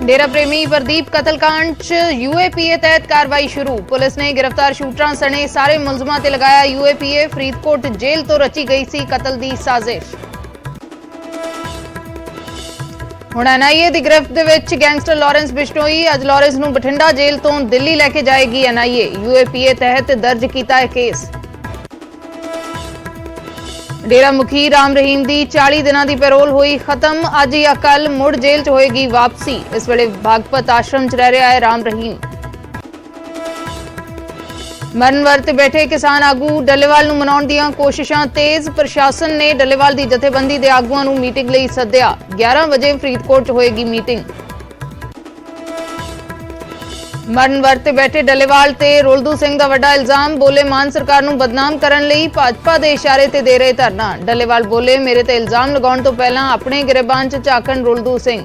डेरा प्रेमी प्रदीप कतलकांड च यूएपीए तहत कार्रवाई शुरू। पुलिस ने गिरफ्तार शूटरां सने सारे मुलजमां ते लगाया यूएपीए। फरीदकोट जेल तो रची गई सी कतल दी साजिश। हुण एनआईए दी गिरफ्त दे विच गैंगस्टर लॉरेंस बिश्नोई। अज लॉरेंस नूं बठिंडा जेल तो दिल्ली लैके जाएगी एनआईए। यूएपीए तहत दर्ज कीता है केस। डेरा मुखी राम रहीम दी 40 दिनां दी पैरोल हुई खत्म। अज या कल मुड़ जेल च होएगी वापसी। इस वेले भागपत आश्रम च रह रहा है राम रहीम। मरण वर्त बैठे किसान आगू डल्लेवाल नूं मनाउण दीआं कोशिशां तेज। प्रशासन ने डल्लेवाल दी जथेबंदी दे आगूआं नूं मीटिंग लई सद्दिआ। 11 बजे फरीदकोट च होएगी मीटिंग। मरण वर्त बैठे डल्लेवाल ते रोलदू सिंह दा वड्डा इल्जाम। बोले मान सरकार नूं बदनाम करन लई भाजपा दे इशारे ते दे रहे धरना। डल्लेवाल बोले मेरे ते इल्जाम लगाउण तो पहलां अपने गिरबान च झाकण रोलदू सिंह।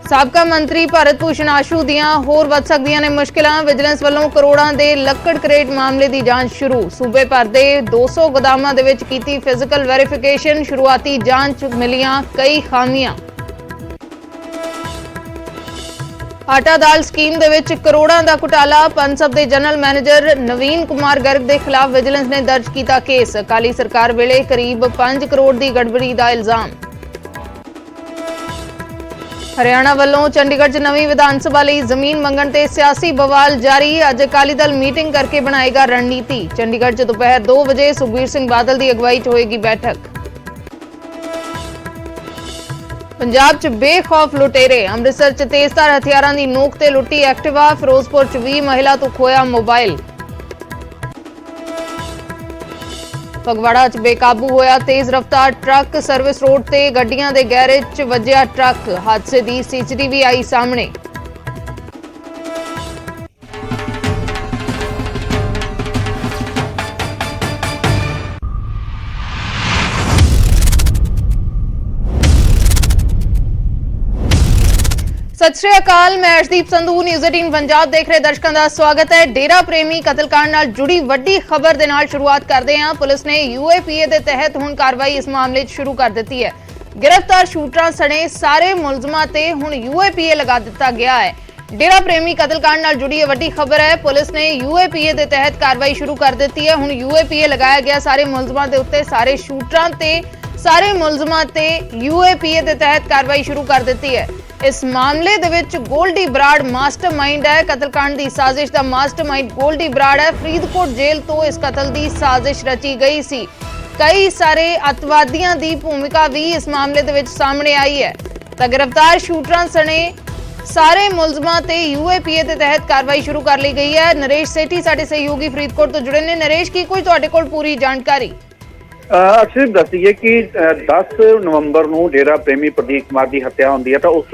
साबका मंत्री भारत भूषण आशू दियां होर वध सकदियां ने मुश्किलां। विजिलेंस वालों करोड़ां दे लक्कड़ करेट मामले दी जांच शुरू। सूबे भर दे 200 गोदामां दे विच कीती फिजिकल वेरीफिकेशन। शुरुआती जांच मिलियां कई खामियां। आटा दाल स्कीम दे विच करोड़ां दा घोटाला। पंसब दे जनरल मैनेजर नवीन कुमार गर्ग दे खिलाफ विजिलेंस ने दर्ज कीता केस। अकाली सरकार वेले करीब 5 करोड़ दी गड़बड़ी दा इल्जाम। हरियाणा वालों चंडीगढ़ च नवीं विधान सभा लई जमीन मंगण ते सियासी बवाल जारी। अज अकाली दल मीटिंग करके बनाएगा रणनीति। चंडीगढ़ च दोपहर 2 बजे सुखबीर सिंह बादल की अगवाई च होएगी बैठक। पंजाब च बेखौफ लुटेरे। अमृतसर च तेजधार हथियारां दी नोक ते लुट्टी एक्टिवा। फिरोजपुर च 20 महिला तो खोया मोबाइल। फगवाड़ा च बेकाबू होया तेज रफ्तार ट्रक। सर्विस रोड ते गड्डियां दे गैरेज च वज्जिया ट्रक। हादसे दी सीसीटीवी आई सामने। सत श्री अकाल, मैं अर्शदीप संधू न्यूज़ 18 पंजाब देख रहे दर्शकों का स्वागत है। डेरा प्रेमी कतलकांड नाल जुड़ी वड्डी खबर दे नाल शुरुआत करते हैं। पुलिस ने यूएपीए के तहत हुण कार्रवाई इस मामले शुरू कर दी है। गिरफ्तार शूटरां सने सारे मुलजमां ते हुण यूएपीए लगा दिता गया है। डेरा प्रेमी कतलकांड नाल जुड़ी वड्डी खबर है। पुलिस ने यूएपीए के तहत कार्रवाई शुरू कर दी है। हुण यूएपीए लगाया गया सारे मुलजमां दे उत्ते। सारे शूटरां ते सारे मुलजमां ते यूएपीए के तहत कार्रवाई शुरू कर दी है। इस मामले दे विच गोल्डी बराड़ मास्टरमाइंड है। कतलकांड की साजिश का मास्टरमाइंड गोल्डी बराड़ है। फरीदकोट जेल तो इस कतल की साजिश रची गई सी। कई सारे अतवादियों की भूमिका भी इस मामले दे विच सामने आई है। तो गिरफ्तार शूटरां सने सारे मुलजमां ते यूएपीए के तहत कार्रवाई शुरू कर ली गई है। नरेश सेठी साडे सहयोगी फरीदकोट तो जुड़े ने। नरेश, की कोई तुहाडे कोल पूरी जानकारी? ਅਸੀਂ ਦੱਸ ਦਈਏ कि 10 ਨਵੰਬਰ ਨੂੰ डेरा प्रेमी प्रदीप कुमार की हत्या होती है। तो उस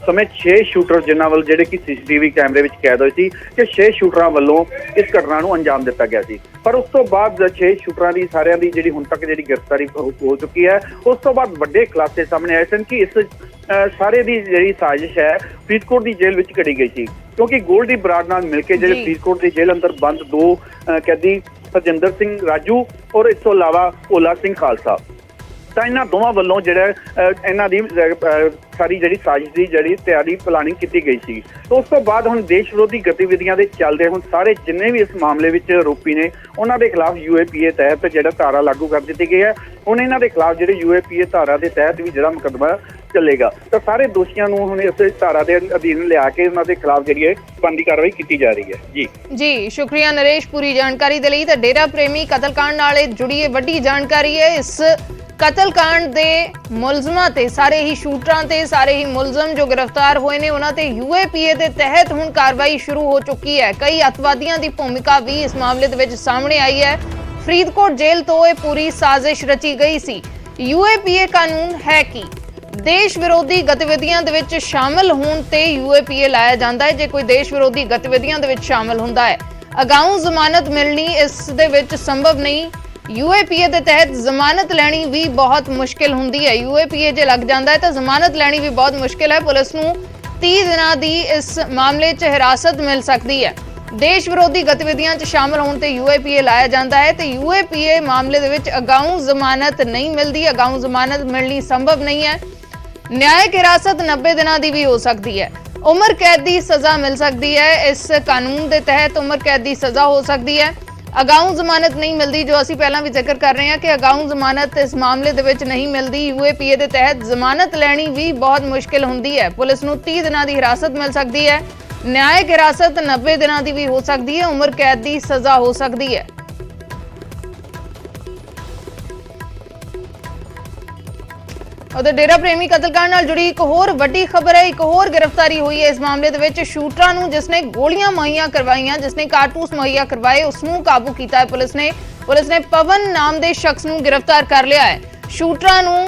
समय 6 शूटर जिन्हां ਵੱਲ ਜਿਹੜੇ कि सीसीटीवी कैमरे ਵਿੱਚ कैद होए सी कि 6 शूटरां ਵੱਲੋਂ इस घटना ਨੂੰ अंजाम दिता गया सी। पर उस तो बाद 6 शूटरां ਦੀ ਸਾਰਿਆਂ ਦੀ ਜਿਹੜੀ ਹੁਣ तक ਜਿਹੜੀ गिरफ्तारी हो चुकी है। उस तो बाद ਵੱਡੇ ਖੁਲਾਸੇ सामने आए सन कि इस ਸਾਰੇ ਦੀ ਜਿਹੜੀ ਸਾਜ਼ਿਸ਼ है फरीदकोट की जेल ਵਿੱਚ ਘੜੀ गई सी। क्योंकि गोल्डी बराड़ नाल मिलके ਜਿਹੜੇ फरीदकोट की जेल अंदर बंद 2 कैदी हरजिंदर सिंह राजू और इस तो इलावा भोला सिंह खालसा। तो इन्होंने दोवां वालों जिहड़ा इन्हां दी सारी जिहड़ी साजिश की जिहड़ी तैयारी प्लानिंग की गई सी। तो उस तो बाद हुण देश विरोधी गतिविधियां दे चलदे हुण सारे जिन्ने भी इस मामले विच आरोपी ने उन्हां दे खिलाफ यूएपीए तहत जिहड़ा धारा लागू कर दी गई है। हुण इन्हां दे खिलाफ जिहड़ी यूएपीए धारा के तहत भी जिहड़ा मुकदमा चलेगा। तो सारे दोषियों नूं हुण इस धारा के अधीन लिया के उन्हां दे खिलाफ जिहड़ी बनदी कार्रवाई की जा रही है। जी शुक्रिया नरेश पूरी जानकारी दे लई। ते डेरा प्रेमी कतलकांड नाल जुड़ी वड्डी जानकारी है। इस कतलकांड दे मुलजमां ते सारे ही शूटरां ते सारे ही मुलजम जो गिरफ्तार हुए ने उन्हां ते यूएपीए के तहत हुण कार्रवाई शुरू हो चुकी है। कई अतवादियों की भूमिका भी इस मामले दे विच सामने आई है। फरीदकोट जेल तो यह पूरी साजिश रची गई सी। यूएपीए कानून है कि देश विरोधी गतिविधियां दे विच शामिल होण ते यूएपीए लाया जांदा है। जे कोई देश विरोधी गतिविधियां दे विच शामिल हुंदा है, अगाऊं जमानत मिलनी इस दे विच संभव नहीं। यूएपीए के तहत जमानत लैनी भी बहुत मुश्किल हुंदी है। यूएपीए जे लग जाता है तो जमानत लैनी भी बहुत मुश्किल है। पुलिस नूं 30 दिनां दी इस मामले च हिरासत मिल सकती है। देश विरोधी गतिविधियां च शामिल होने ते यूएपीए लाया जाता है तो यूएपीए मामले दे विच अगाऊं जमानत नहीं मिलती, अगाऊं जमानत मिलनी संभव नहीं है। ਨਿਆਇਕ ਹਿਰਾਸਤ 90 ਦਿਨਾਂ ਦੀ ਵੀ ਹੋ ਸਕਦੀ ਹੈ। ਉਮਰ ਕੈਦ ਦੀ ਸਜ਼ਾ ਮਿਲ ਸਕਦੀ ਹੈ। ਇਸ ਕਾਨੂੰਨ ਦੇ ਤਹਿਤ ਉਮਰ ਕੈਦ ਦੀ ਸਜ਼ਾ ਹੋ ਸਕਦੀ ਹੈ। ਅਗਾਊਂ ਜ਼ਮਾਨਤ ਨਹੀਂ ਮਿਲਦੀ, ਜੋ ਅਸੀਂ ਪਹਿਲਾਂ ਵੀ ਜ਼ਿਕਰ ਕਰ ਰਹੇ ਹਾਂ ਕਿ ਅਗਾਊਂ ਜ਼ਮਾਨਤ ਇਸ ਮਾਮਲੇ ਦੇ ਵਿੱਚ ਨਹੀਂ ਮਿਲਦੀ। ਯੂਏਪੀਏ ਦੇ ਤਹਿਤ ਜ਼ਮਾਨਤ ਲੈਣੀ ਵੀ ਬਹੁਤ ਮੁਸ਼ਕਿਲ ਹੁੰਦੀ ਹੈ। ਪੁਲਿਸ ਨੂੰ 30 ਦਿਨਾਂ ਦੀ ਹਿਰਾਸਤ ਮਿਲ ਸਕਦੀ ਹੈ। ਨਿਆਇਕ ਹਿਰਾਸਤ 90 ਦਿਨਾਂ ਦੀ ਵੀ ਹੋ ਸਕਦੀ ਹੈ। ਉਮਰ ਕੈਦ ਦੀ ਸਜ਼ਾ ਹੋ ਸਕਦੀ ਹੈ। ਉਧਰ ਡੇਰਾ ਪ੍ਰੇਮੀ ਕਤਲकांड ਨਾਲ ਜੁੜੀ ਇੱਕ ਹੋਰ ਵੱਡੀ ਖਬਰ ਹੈ। ਇੱਕ ਹੋਰ ਗ੍ਰਿਫਤਾਰੀ ਹੋਈ ਹੈ ਇਸ ਮਾਮਲੇ ਦੇ ਵਿੱਚ। ਸ਼ੂਟਰਾਂ ਨੂੰ ਜਿਸਨੇ ਗੋਲੀਆਂ ਮੁਹੱਈਆ ਕਰਵਾਈਆਂ, ਜਿਸਨੇ ਕਾਰਤੂਸ ਮੁਹੱਈਆ ਕਰਵਾਏ, ਉਸ ਨੂੰ ਕਾਬੂ ਕੀਤਾ ਹੈ ਪੁਲਿਸ ਨੇ ਪਵਨ ਨਾਮ ਦੇ ਸ਼ਖਸ ਨੂੰ ਗ੍ਰਿਫਤਾਰ ਕਰ ਲਿਆ ਹੈ। ਸ਼ੂਟਰਾਂ ਨੂੰ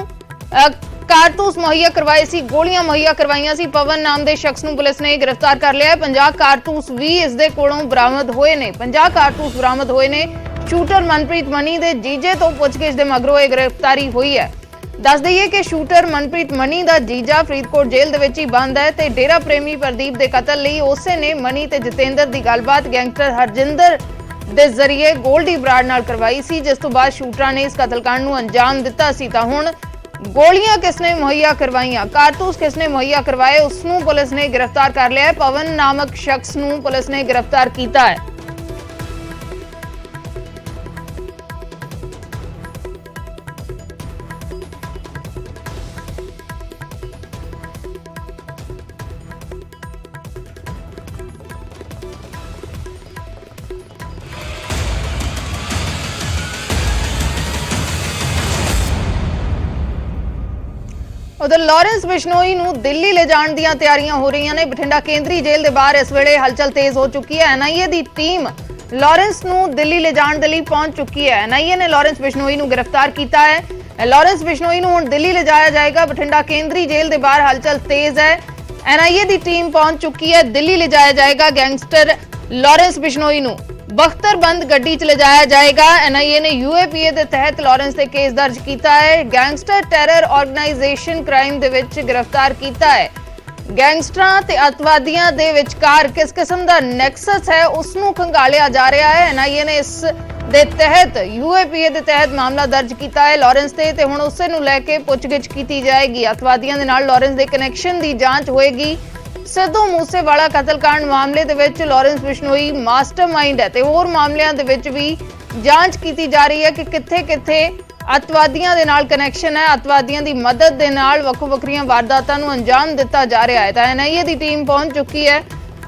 ਕਾਰਤੂਸ ਮੁਹੱਈਆ ਕਰਵਾਏ ਸੀ, ਗੋਲੀਆਂ ਮੁਹੱਈਆ ਕਰਵਾਈਆਂ ਸੀ। ਪਵਨ ਨਾਮ ਦੇ ਸ਼ਖਸ ਨੂੰ ਪੁਲਿਸ ਨੇ ਗ੍ਰਿਫਤਾਰ ਕਰ ਲਿਆ ਹੈ। 50 ਕਾਰਤੂਸ ਵੀ ਇਸ ਦੇ ਕੋਲੋਂ ਬਰਾਮਦ ਹੋਏ ਨੇ। 50 ਕਾਰਤੂਸ ਬਰਾਮਦ ਹੋਏ ਨੇ। ਸ਼ੂਟਰ ਮਨਪ੍ਰੀਤ ਮਨੀ ਦੇ ਜੀਜੇ ਤੋਂ ਪੁੱਛਗਿੱਛ ਦੇ ਮਗਰੋਂ ਇਹ ਗ੍ਰਿਫਤਾਰੀ ਹੋਈ ਹੈ। ਦੱਸ ਦਈਏ ਕਿ ਸ਼ੂਟਰ ਮਨਪ੍ਰੀਤ ਮਨੀ ਦਾ ਜੀਜਾ ਫਰੀਦਕੋਟ ਜੇਲ੍ਹ ਦੇ ਵਿੱਚ ਹੀ ਬੰਦ ਹੈ ਤੇ ਡੇਰਾ ਪ੍ਰੇਮੀ ਪ੍ਰਦੀਪ ਦੇ ਕਤਲ ਲਈ ਉਸੇ ਨੇ ਮਨੀ ਤੇ ਜਤਿੰਦਰ ਦੀ ਗੱਲਬਾਤ ਗੈਂਗਸਟਰ ਹਰਜਿੰਦਰ ਦੇ ਜ਼ਰੀਏ ਗੋਲਡੀ ਬਰਾੜ ਨਾਲ ਕਰਵਾਈ ਸੀ, ਜਿਸ ਤੋਂ ਬਾਅਦ ਸ਼ੂਟਰਾਂ ਨੇ ਇਸ ਕਤਲकांड ਨੂੰ ਅੰਜਾਮ ਦਿੱਤਾ ਸੀ। ਤਾਂ ਹੁਣ ਗੋਲੀਆਂ ਕਿਸਨੇ ਮੁਹੱਈਆ ਕਰਵਾਈਆਂ, ਕਾਰਤੂਸ ਕਿਸਨੇ ਮੁਹੱਈਆ ਕਰਵਾਏ, ਉਸ ਨੂੰ ਪੁਲਿਸ ਨੇ ਗ੍ਰਿਫਤਾਰ ਕਰ ਲਿਆ ਹੈ। ਪਵਨ ਨਾਮਕ ਸ਼ਖਸ ਨੂੰ ਪੁਲਿਸ ਨੇ ਗ੍ਰਿਫਤਾਰ ਕੀਤਾ ਹੈ। उधर लॉरेंस बिश्नोई ਨੂੰ ਦਿੱਲੀ ਲੈ ਜਾਣ ਦੀਆਂ ਤਿਆਰੀਆਂ ਹੋ ਰਹੀਆਂ ਨੇ। ਬਠਿੰਡਾ ਕੇਂਦਰੀ ਜੇਲ੍ਹ ਦੇ ਬਾਹਰ ਇਸ ਵੇਲੇ ਹਲਚਲ ਤੇਜ਼ ਹੋ ਚੁੱਕੀ ਹੈ। ਐਨਆਈਏ ਦੀ ਟੀਮ ਲॉरेंस ਨੂੰ ਦਿੱਲੀ ਲੈ ਜਾਣ ਦੇ ਲਈ ਪਹੁੰਚ ਚੁੱਕੀ ਹੈ। ਐਨਆਈਏ ਨੇ ਲॉरेंस ਬਿਸ਼ਨੋਈ ਨੂੰ ਗ੍ਰਿਫਤਾਰ ਕੀਤਾ ਹੈ। ਲॉरेंस ਬਿਸ਼ਨੋਈ ਨੂੰ ਹੁਣ ਦਿੱਲੀ ਲੈ ਜਾਇਆ ਜਾਏਗਾ। ਬਠਿੰਡਾ ਕੇਂਦਰੀ ਜੇਲ੍ਹ ਦੇ ਬਾਹਰ ਹਲਚਲ ਤੇਜ਼ ਹੈ। ਐਨਆਈਏ ਦੀ ਟੀਮ ਪਹੁੰਚ ਚੁੱਕੀ ਹੈ। ਦਿੱਲੀ ਲੈ ਜਾਇਆ ਜਾਏਗਾ ਗੈਂਗਸਟਰ ਲॉरेंस ਬਿਸ਼ਨੋਈ ਨੂੰ। बख्तरबंद गड्डी च ले जाया जाएगा। एनआईए ने यूएपीए के तहत लॉरेंस से केस दर्ज किया है। गैंगस्टर टैरर ऑर्गेनाइजेशन क्राइम दे विच गिरफ्तार किया है। गैंगस्टरां ते अतवादियां दे विचकार किस किस्म दा नैक्सस है उसनूं खंगालिया जा रहा है। एनआईए ने इस दे तहत यूएपीए के तहत मामला दर्ज किया है लॉरेंस ते हुण उसे नूं लैके पुछगिछ की जाएगी। अतवादियां दे नाल लॉरेंस दे कनैक्शन की जांच होएगी। सिद्धू मूसेवाला कतलकांड मामले दे विच लॉरेंस बिश्नोई मास्टरमाइंड है ते होर मामलिਆਂ ਦੇ ਵਿੱਚ ਵੀ ਜਾਂਚ ਕੀਤੀ ਜਾ ਰਹੀ ਹੈ ਕਿ ਕਿੱਥੇ-ਕਿੱਥੇ ਅਤਵਾਦੀਆਂ ਦੇ ਨਾਲ ਕਨੈਕਸ਼ਨ ਹੈ। ਅਤਵਾਦੀਆਂ ਦੀ ਮਦਦ ਦੇ ਨਾਲ ਵੱਖੋ ਵੱਖਰੀਆਂ ਵਾਰਦਾਤਾਂ ਨੂੰ ਅੰਜਾਮ ਦਿੱਤਾ ਜਾ ਰਿਹਾ ਹੈ। ਤਾਂ ਐਨਆਈਏ ਦੀ ਟੀਮ ਪਹੁੰਚ ਚੁੱਕੀ ਹੈ।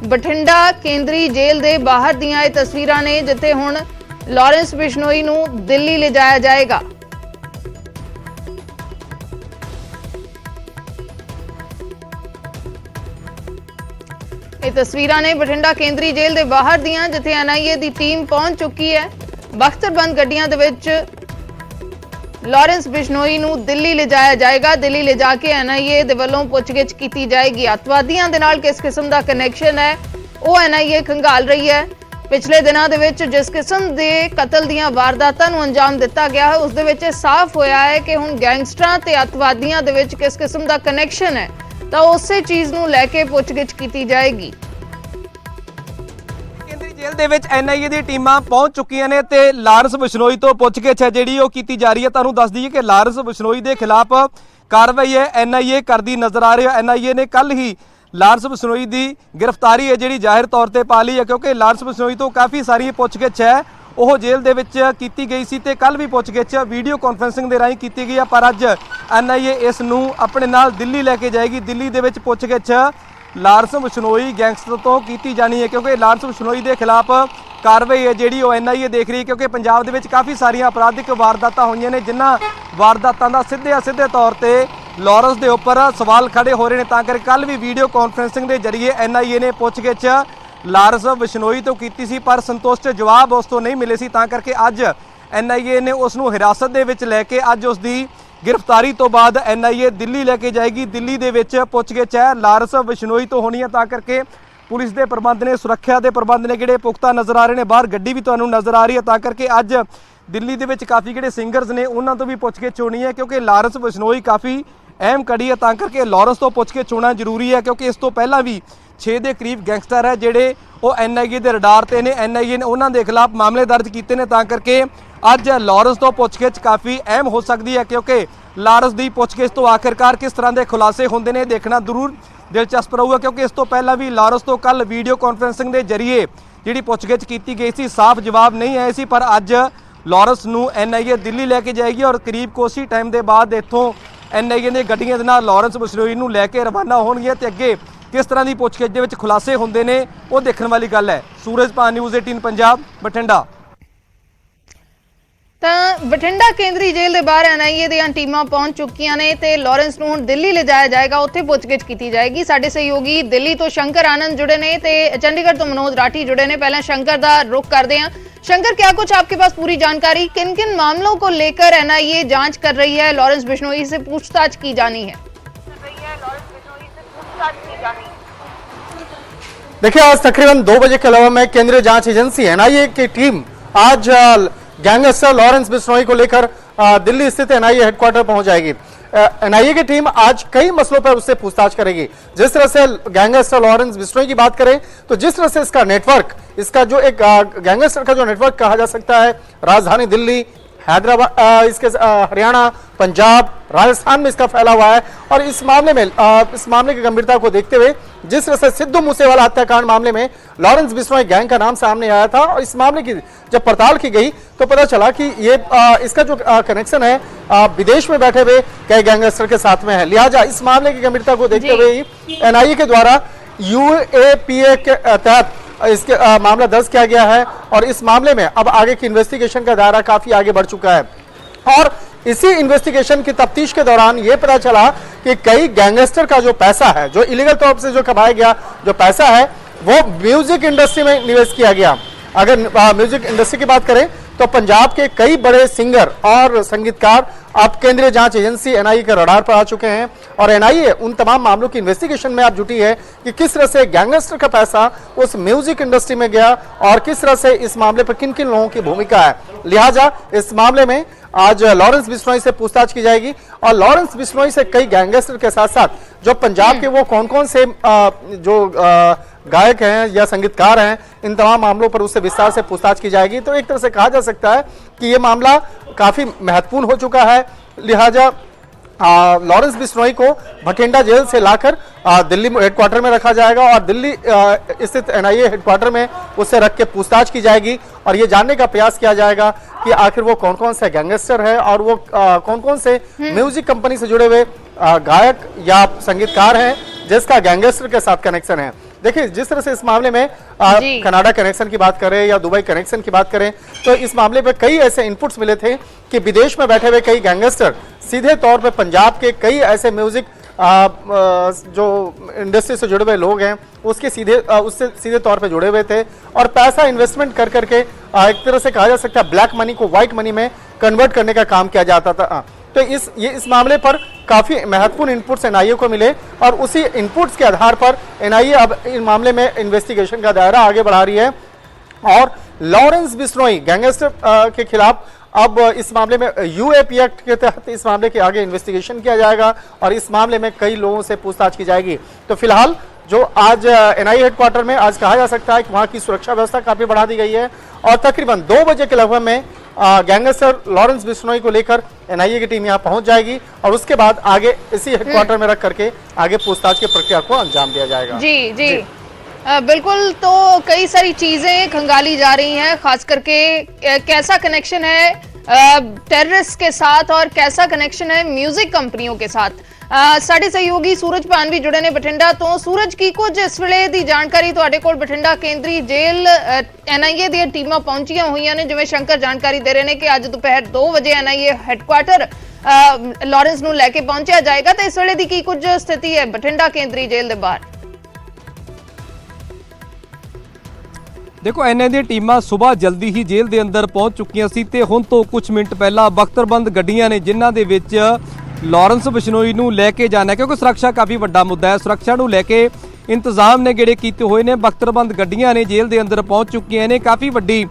ਬਠਿੰਡਾ ਕੇਂਦਰੀ ਜੇਲ੍ਹ ਦੇ ਬਾਹਰ ਦੀਆਂ ਇਹ ਤਸਵੀਰਾਂ ਨੇ ਜਿੱਥੇ ਹੁਣ ਲॉरेंस ਬਿਸ਼ਨੋਈ ਨੂੰ ਦਿੱਲੀ ਲੈ ਜਾਇਆ ਜਾਏਗਾ। ਇਹ ਤਸਵੀਰਾਂ ਨੇ ਬਠਿੰਡਾ ਕੇਂਦਰੀ ਜੇਲ੍ਹ ਦੇ ਬਾਹਰ ਦੀਆਂ ਜਿੱਥੇ ਐਨਆਈਏ ਦੀ ਟੀਮ ਪਹੁੰਚ ਚੁੱਕੀ ਹੈ। ਬਖਤਰਬੰਦ ਗੱਡੀਆਂ ਦੇ ਵਿੱਚ ਲॉरेंस ਬਿਸ਼ਨੋਈ ਨੂੰ ਦਿੱਲੀ ਲੈ ਜਾਇਆ ਜਾਏਗਾ। ਦਿੱਲੀ ਲੈ ਜਾ ਕੇ ਐਨਆਈਏ ਦੇ ਵੱਲੋਂ ਪੁੱਛਗਿੱਛ ਕੀਤੀ ਜਾਏਗੀ। ਅਤਵਾਦੀਆਂ ਦੇ ਨਾਲ ਕਿਸ ਕਿਸਮ ਦਾ ਕਨੈਕਸ਼ਨ ਹੈ ਉਹ ਐਨਆਈਏ ਖੰਗਾਲ ਰਹੀ ਹੈ। ਪਿਛਲੇ ਦਿਨਾਂ ਦੇ ਵਿੱਚ ਜਿਸ ਕਿਸਮ ਦੇ ਕਤਲ ਦੀਆਂ ਵਾਰਦਾਤਾਂ ਨੂੰ ਅੰਜਾਮ ਦਿੱਤਾ ਗਿਆ ਹੈ ਉਸ ਦੇ ਵਿੱਚ ਸਾਫ਼ ਹੋਇਆ ਹੈ ਕਿ ਹੁਣ ਗੈਂਗਸਟਰਾਂ ਤੇ ਅਤਵਾਦੀਆਂ ਦੇ ਵਿੱਚ ਕਿਸ ਕਿਸਮ ਦਾ ਕਨੈਕਸ਼ਨ ਹੈ ਤਾਂ ਉਸੇ ਚੀਜ਼ ਨੂੰ ਲੈ ਕੇ ਪੁੱਛਗਿੱਛ ਕੀਤੀ ਜਾਏਗੀ। ਕੇਂਦਰੀ ਜੇਲ੍ਹ ਦੇ ਵਿੱਚ ਐਨਆਈਏ ਦੀ ਟੀਮਾਂ ਪਹੁੰਚ ਚੁੱਕੀਆਂ ਨੇ ਤੇ ਲॉरेंस ਬਿਸ਼ਨੋਈ ਤੋਂ ਪੁੱਛਗਿੱਛ ਹੈ ਜਿਹੜੀ ਉਹ ਕੀਤੀ ਜਾ ਰਹੀ ਹੈ। ਤੁਹਾਨੂੰ ਦੱਸ ਦਈਏ ਕਿ ਲॉरेंस ਬਿਸ਼ਨੋਈ ਦੇ ਖਿਲਾਫ ਕਾਰਵਾਈ ਹੈ ਐਨਆਈਏ ਕਰਦੀ ਨਜ਼ਰ ਆ ਰਹੀ ਹੈ। ਐਨਆਈਏ ਨੇ ਕੱਲ ਹੀ ਲॉरेंस ਬਿਸ਼ਨੋਈ ਦੀ ਗ੍ਰਿਫਤਾਰੀ ਹੈ ਜਿਹੜੀ ਜ਼ਾਹਿਰ ਤੌਰ ਤੇ ਪਾ ਲਈ ਹੈ ਕਿਉਂਕਿ ਲॉरेंस ਬਿਸ਼ਨੋਈ ਤੋਂ ਕਾਫੀ ਸਾਰੀ ਪੁੱਛਗਿੱਛ ਹੈ ਉਹ ਜੇਲ੍ਹ ਦੇ ਵਿੱਚ ਕੀਤੀ ਗਈ ਸੀ ਤੇ ਕੱਲ ਵੀ ਪੁੱਛਗਿੱਛ ਵੀਡੀਓ ਕਾਨਫਰੰਸਿੰਗ ਦੇ ਰਾਹੀਂ ਕੀਤੀ ਗਈ ਹੈ। ਪਰ ਅੱਜ ਐਨਆਈਏ ਇਸ ਨੂੰ ਆਪਣੇ ਨਾਲ ਦਿੱਲੀ ਲੈ ਕੇ ਜਾਏਗੀ। ਦਿੱਲੀ ਦੇ ਵਿੱਚ ਪੁੱਛਗਿੱਛ ਲॉरेंस ਬਿਸ਼ਨੋਈ ਗੈਂਗਸਟਰ ਤੋਂ ਕੀਤੀ ਜਾਣੀ ਹੈ ਕਿਉਂਕਿ ਲॉरेंस ਬਿਸ਼ਨੋਈ ਦੇ ਖਿਲਾਫ ਕਾਰਵਾਈ ਹੈ ਜਿਹੜੀ ਉਹ ਐਨਆਈਏ ਦੇਖ ਰਹੀ ਹੈ ਕਿਉਂਕਿ ਪੰਜਾਬ ਦੇ ਵਿੱਚ ਕਾਫੀ ਸਾਰੀਆਂ ਅਪਰਾਧਿਕ ਵਾਰਦਾਤਾਂ ਹੋਈਆਂ ਨੇ ਜਿਨ੍ਹਾਂ ਵਾਰਦਾਤਾਂ ਦਾ ਸਿੱਧੇ ਤੌਰ ਤੇ ਲॉरेंस ਦੇ ਉੱਪਰ ਸਵਾਲ ਖੜੇ ਹੋ ਰਹੇ ਨੇ। ਤਾਂ ਕਰਕੇ ਕੱਲ ਵੀ ਵੀਡੀਓ ਕਾਨਫਰੰਸਿੰਗ ਦੇ ਜ਼ਰੀਏ ਐਨਆਈਏ ਨੇ ਪੁੱਛਗਿੱਛ ਲॉरेंस ਬਿਸ਼ਨੋਈ ਤੋਂ ਕੀਤੀ ਸੀ ਪਰ ਸੰਤੁਸ਼ਟ ਜਵਾਬ ਉਸ ਤੋਂ ਨਹੀਂ ਮਿਲੇ ਸੀ। ਤਾਂ ਕਰਕੇ ਅੱਜ ਐਨਆਈਏ ਨੇ ਉਸ ਨੂੰ ਹਿਰਾਸਤ ਦੇ ਵਿੱਚ ਲੈ ਕੇ ਅੱਜ ਉਸ ਦੀ ਗ੍ਰਿਫਤਾਰੀ ਤੋਂ ਬਾਅਦ ਐਨਆਈਏ ਦਿੱਲੀ ਲੈ ਕੇ ਜਾਏਗੀ। ਦਿੱਲੀ ਦੇ ਵਿੱਚ ਪੁੱਛਗਿੱਛ ਹੈ ਲॉरेंस ਬਿਸ਼ਨੋਈ ਤੋਂ ਹੋਣੀ ਹੈ। ਤਾਂ ਕਰਕੇ ਪੁਲਿਸ ਦੇ ਪ੍ਰਬੰਧ ਨੇ, ਸੁਰੱਖਿਆ ਦੇ ਪ੍ਰਬੰਧ ਨੇ ਜਿਹੜੇ ਪੁਖਤਾ ਨਜ਼ਰ ਆ ਰਹੇ ਨੇ। ਬਾਹਰ ਗੱਡੀ ਵੀ ਤੁਹਾਨੂੰ ਨਜ਼ਰ ਆ ਰਹੀ ਹੈ। ਤਾਂ ਕਰਕੇ ਅੱਜ ਦਿੱਲੀ ਦੇ ਵਿੱਚ ਕਾਫੀ ਜਿਹੜੇ ਸਿੰਗਰਸ ਨੇ ਉਹਨਾਂ ਤੋਂ ਵੀ ਪੁੱਛਗਿੱਛ ਹੋਣੀ ਹੈ ਕਿਉਂਕਿ ਲॉरेंस ਬਿਸ਼ਨੋਈ ਕਾਫੀ ਅਹਿਮ ਕੜੀ ਹੈ। ਤਾਂ ਕਰਕੇ ਲॉरेंस ਤੋਂ ਪੁੱਛਗਿੱਛ ਹੋਣਾ ਜ਼ਰੂਰੀ ਹੈ ਕਿਉਂਕਿ ਇਸ ਤੋਂ ਪਹਿਲਾਂ ਵੀ 6 ਦੇ ਕਰੀਬ ਗੈਂਗਸਟਰ ਹੈ ਜਿਹੜੇ ਉਹ ਐਨਆਈਏ ਦੇ ਰਡਾਰ ਤੇ ਨੇ। ਐਨਆਈਏ ਨੇ ਉਹਨਾਂ ਦੇ ਖਿਲਾਫ ਮਾਮਲੇ ਦਰਜ ਕੀਤੇ ਨੇ। ਤਾਂ ਕਰਕੇ ਅੱਜ ਲॉरेंस ਤੋਂ ਪੁੱਛਗਿੱਛ ਕਾਫੀ ਅਹਿਮ ਹੋ ਸਕਦੀ ਹੈ ਕਿਉਂਕਿ ਲਾਰੈਂਸ ਦੀ ਪੁੱਛਗਿੱਛ ਤੋਂ ਆਖਿਰਕਾਰ ਕਿਸ ਤਰ੍ਹਾਂ ਦੇ ਖੁਲਾਸੇ ਹੁੰਦੇ ਨੇ ਦੇਖਣਾ ਜ਼ਰੂਰ ਦਿਲਚਸਪ ਰਹੂਗਾ, ਕਿਉਂਕਿ ਇਸ ਤੋਂ ਪਹਿਲਾਂ ਵੀ ਲਾਰੈਂਸ ਤੋਂ ਕੱਲ ਵੀਡੀਓ ਕਾਨਫਰੰਸਿੰਗ ਦੇ ਜ਼ਰੀਏ ਜਿਹੜੀ ਪੁੱਛਗਿੱਛ ਕੀਤੀ ਗਈ ਸੀ, ਸਾਫ਼ ਜਵਾਬ ਨਹੀਂ ਆਏ ਸੀ। ਪਰ ਅੱਜ ਲਾਰੈਂਸ ਨੂੰ NIA ਦਿੱਲੀ ਲੈ ਕੇ ਜਾਏਗੀ ਔਰ ਕਰੀਬ ਕੁਛ ਹੀ ਟਾਈਮ ਦੇ ਬਾਅਦ ਇੱਥੋਂ NIA ਦੀਆਂ ਗੱਡੀਆਂ ਦੇ ਨਾਲ ਲਾਰੈਂਸ ਬਿਸ਼ਨੋਈ ਨੂੰ ਲੈ ਕੇ ਰਵਾਨਾ ਹੋਣਗੀਆਂ ਤੇ ਅੱਗੇ ਕਿਸ ਤਰ੍ਹਾਂ ਦੀ ਪੁੱਛਗਿੱਛ ਦੇ ਵਿੱਚ ਖੁਲਾਸੇ ਹੁੰਦੇ ਨੇ ਉਹ ਦੇਖਣ ਵਾਲੀ ਗੱਲ ਹੈ। ਸੂਰਜਪਾਨ ਨਿਊਜ਼ 18 ਪੰਜਾਬ ਬਠਿੰਡਾ। ਤਾਂ ਬਠਿੰਡਾ ਕੇਂਦਰੀ ਜੇਲ੍ਹ ਦੇ ਬਾਹਰ NIA ਦੀਆਂ ਟੀਮਾਂ ਪਹੁੰਚ ਚੁੱਕੀਆਂ ਨੇ ਤੇ ਲਾਰੈਂਸ ਨੂੰ ਹੁਣ ਦਿੱਲੀ ਲਿਜਾਇਆ ਜਾਏਗਾ, ਉੱਥੇ ਪੁੱਛਗਿੱਛ ਕੀਤੀ ਜਾਏਗੀ। ਸਾਡੇ ਸਹਿਯੋਗੀ ਦਿੱਲੀ ਤੋਂ शंकर आनंद जुड़े ने ते चंडीगढ़ तो मनोज राठी जुड़े ने। पहले शंकर दा रुख करते हैं। शंकर, क्या कुछ आपके पास पूरी जानकारी, किन किन मामलों को लेकर NIA जांच कर रही है? लारंस बिश्नोई से पूछताछ की जानी है। देखिए, आज तकरीबन 2 बजे के अलावा में केंद्रीय जांच एजेंसी NIA की टीम आज गैंगस्टर लारंस बिश्नोई को लेकर दिल्ली स्थित NIA हेडक्वार्टर पहुंच जाएगी। NIA की टीम आज कई मसलों पर उससे पूछताछ करेगी। जिस तरह से गैंगस्टर लारंस बिश्नोई की बात करें तो जिस तरह से इसका नेटवर्क, इसका जो एक गैंगस्टर का जो नेटवर्क कहा जा सकता है, राजधानी दिल्ली, हैदराबाद, इसके हरियाणा, पंजाब, राजस्थान में इसका फैला हुआ है। और इस मामले में इस मामले की गंभीरता को देखते हुए जिस तरह से सिद्धू मूसेवाला हत्याकांड मामले में लारंस बिश्नोई गैंग का नाम सामने आया था और इस मामले की जब पड़ताल की गई तो पता चला कि ये इसका जो कनेक्शन है विदेश में बैठे हुए कई गैंगस्टर के साथ में है। लिहाजा इस मामले की गंभीरता को देखते हुए NIA के द्वारा UAPA के तहत इसके मामला दर्ज किया गया है और इस मामले में अब आगे की इन्वेस्टिगेशन का दायरा काफी आगे बढ़ चुका है। और इसी इन्वेस्टिगेशन की तफ्तीश के दौरान यह पता चला कि कई गैंगस्टर का जो पैसा है, जो इलीगल तौर से जो कमाया गया जो पैसा है, वो म्यूजिक इंडस्ट्री में निवेश किया गया। अगर म्यूजिक इंडस्ट्री की बात करें तो पंजाब के कई बड़े सिंगर और संगीतकार अब केंद्रीय जांच एजेंसी NIA के रडार पर आ चुके हैं और NIA उन तमाम मामलों की इन्वेस्टिगेशन में अब जुटी है कि किस तरह से गैंगस्टर का पैसा उस म्यूजिक इंडस्ट्री में गया और किस तरह से इस मामले पर किन किन लोगों की भूमिका है। लिहाजा इस मामले में आज लारंस बिश्नोई से पूछताछ की जाएगी और लारंस बिश्नोई से कई गैंगस्टर के साथ साथ जो पंजाब के वो कौन कौन से जो गायक हैं या संगीतकार हैं, इन तमाम मामलों पर उससे विस्तार से पूछताछ की जाएगी। तो एक तरह से कहा जा सकता है कि ये मामला काफी महत्वपूर्ण हो चुका है। लिहाजा लारंस बिश्नोई को बठिंडा जेल से लाकर दिल्ली हेडक्वार्टर में रखा जाएगा और दिल्ली स्थित NIA हेडक्वार्टर में उससे रख के पूछताछ की जाएगी और ये जानने का प्रयास किया जाएगा कि आखिर वो कौन कौन से गैंगस्टर है और वो कौन कौन से म्यूजिक कंपनी से जुड़े हुए गायक या संगीतकार हैं जिसका गैंगस्टर के साथ कनेक्शन है। देखिए, जिस तरह से इस मामले में कनाडा कनेक्शन की बात करें या दुबई कनेक्शन की बात करें तो इस मामले पे कई ऐसे इनपुट्स मिले थे कि विदेश में बैठे हुए कई गैंगस्टर सीधे तौर पे पंजाब के कई ऐसे म्यूजिक जो इंडस्ट्री से जुड़े हुए लोग हैं उससे सीधे तौर पे जुड़े हुए थे और पैसा इन्वेस्टमेंट कर करके एक तरह से कहा जा सकता है ब्लैक मनी को व्हाइट मनी में कन्वर्ट करने का काम किया जाता था। तो इस मामले पर काफी महत्वपूर्ण इनपुट्स NIA को मिले और उसी इनपुट्स के आधार पर NIA अब इन मामले में इन्वेस्टिगेशन का दायरा आगे बढ़ा रही है और लारंस बिश्नोई गैंगस्टर के खिलाफ अब इस मामले में UAPA एक्ट के तहत इस मामले के आगे इन्वेस्टिगेशन किया जाएगा और इस मामले में कई लोगों से पूछताछ की जाएगी। तो फिलहाल जो आज NIA हेडक्वार्टर में आज कहा जा सकता है कि वहां की सुरक्षा व्यवस्था काफी बढ़ा दी गई है और तकरीबन 2 बजे के लगभग में गैंगस्टर लारंस बिश्नोई को लेकर NIA की टीम यहां पहुंच जाएगी और उसके बाद आगे इसी हेडक्वार्टर में रख करके आगे पूछताछ की प्रक्रिया को अंजाम दिया जाएगा। जी। बिल्कुल, तो कई सारी चीजें खंगाली जा रही हैं, खास करके कैसा कनेक्शन है टेररिस्ट के साथ और कैसा कनेक्शन है म्यूजिक कंपनियों के साथ। साडे सहयोगी सूरज पान भी जुड़े ने बठिंडा तो। सूरज, की कुछ इस वेले दी जानकारी तुहाडे कोल बठिंडा केंद्री जेल NIA दी टीमां पहुंचियां होईयां ने, जिवें शंकर जानकारी दे रहे ने कि अज दोपहर 2 बजे NIA हेडक्वार्टर लारंस नूं लैके पहुंचा जाएगा। तो इस वेले दी की कुछ स्थिति है बठिंडा केंद्री जेल दे बाहर? देखो, NIA ਦੀਆਂ ਟੀਮਾਂ ਸਵੇਰ ਜਲਦੀ ਹੀ ਜੇਲ੍ਹ ਦੇ ਅੰਦਰ ਪਹੁੰਚ ਚੁੱਕੀਆਂ ਸੀ ਤੇ ਹੁਣ ਤੋਂ ਕੁਝ ਮਿੰਟ ਪਹਿਲਾਂ ਬਖਤਰਬੰਦ ਗੱਡੀਆਂ ਨੇ ਜਿਨ੍ਹਾਂ ਦੇ ਵਿੱਚ ਲਾਰੰਸ ਬਿਸ਼ਨੋਈ ਨੂੰ ਲੈ ਕੇ ਜਾਣਾ, ਕਿਉਂਕਿ ਸੁਰੱਖਿਆ ਕਾਫੀ ਵੱਡਾ ਮੁੱਦਾ ਹੈ। ਸੁਰੱਖਿਆ ਨੂੰ ਲੈ ਕੇ ਇੰਤਜ਼ਾਮ ਨੇ ਜਿਹੜੇ ਕੀਤੇ ਹੋਏ ਨੇ। ਬਖਤਰਬੰਦ ਗੱਡੀਆਂ ਨੇ ਜੇਲ੍ਹ ਦੇ ਅੰਦਰ ਪਹੁੰਚ ਚੁੱਕੀਆਂ ਨੇ। ਕਾਫੀ ਵੱਡੀ